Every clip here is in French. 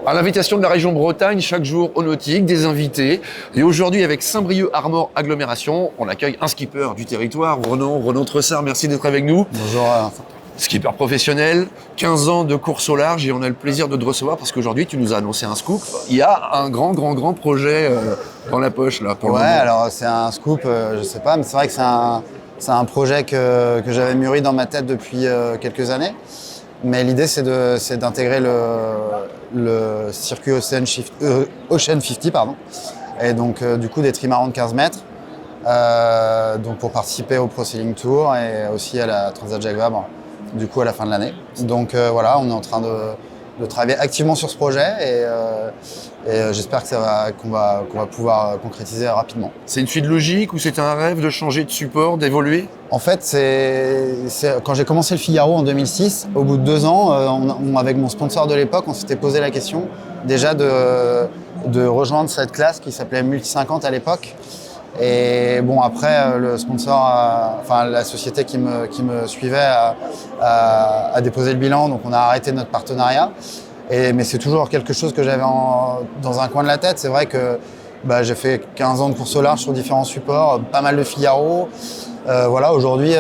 À l'invitation de la région Bretagne, chaque jour au nautique, des invités. Et aujourd'hui, avec Saint-Brieuc Armor Agglomération, on accueille un skipper du territoire, Renan Tressard. Merci d'être avec nous. Bonjour. Skipper professionnel, 15 ans de course au large et on a le plaisir de te recevoir parce qu'aujourd'hui, tu nous as annoncé un scoop. Il y a un grand projet dans la poche là pour le moment. Ouais, alors c'est un scoop, je sais pas, mais c'est vrai que c'est un projet que j'avais mûri dans ma tête depuis quelques années. Mais l'idée, c'est d'intégrer le circuit Ocean 50, pardon. Et donc, du coup, des trimarans de 15 mètres. Donc, pour participer au Pro Sailing Tour et aussi à la Transat Jacques Vabre, du coup, à la fin de l'année. Donc, voilà, on est en train de travailler activement sur ce projet et j'espère qu'on va pouvoir concrétiser rapidement. C'est une suite logique ou c'est un rêve de changer de support, d'évoluer? En fait, quand j'ai commencé le Figaro en 2006, au bout de 2 ans, avec mon sponsor de l'époque, on s'était posé la question déjà de rejoindre cette classe qui s'appelait Multi 50 à l'époque. Et bon, après, le sponsor, la société qui me suivait a déposé le bilan, donc on a arrêté notre partenariat. Mais c'est toujours quelque chose que j'avais dans un coin de la tête. C'est vrai que j'ai fait 15 ans de course au large sur différents supports, pas mal de Figaro. Aujourd'hui,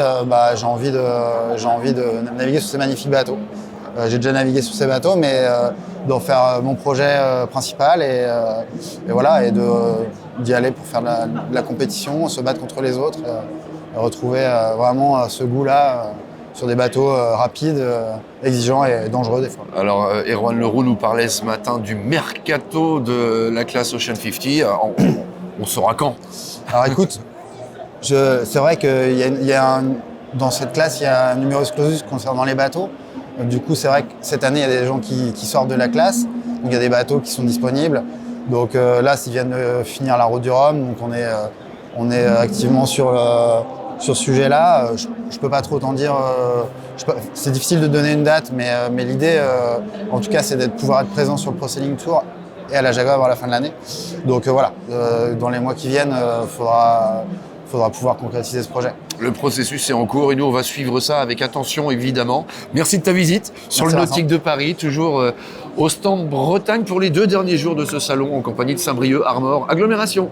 j'ai envie de naviguer sur ces magnifiques bateaux. J'ai déjà navigué sur ces bateaux, mais d'en faire mon projet principal et d'y aller pour faire de la compétition, se battre contre les autres, et retrouver vraiment ce goût-là sur des bateaux rapides, exigeants et dangereux des fois. Alors, Erwan Leroux nous parlait ce matin du mercato de la classe Ocean 50. On saura quand? Alors écoute, c'est vrai que dans cette classe, il y a un numerus clausus concernant les bateaux. Donc, du coup, c'est vrai que cette année, il y a des gens qui sortent de la classe. Donc, il y a des bateaux qui sont disponibles. Donc là, ils viennent de finir la route du Rhum. Donc, on est activement sur ce sujet-là. Je peux pas trop t'en dire. C'est difficile de donner une date, mais l'idée, en tout cas, c'est de pouvoir être présent sur le Pro Sailing Tour et à la Jacques Vabre à la fin de l'année. Donc voilà, dans les mois qui viennent, faudra pouvoir concrétiser ce projet. Le processus est en cours et nous, on va suivre ça avec attention, évidemment. Merci de ta visite sur le Nautique de Paris, toujours au stand Bretagne pour les 2 derniers jours de ce salon en compagnie de Saint-Brieuc Armor Agglomération.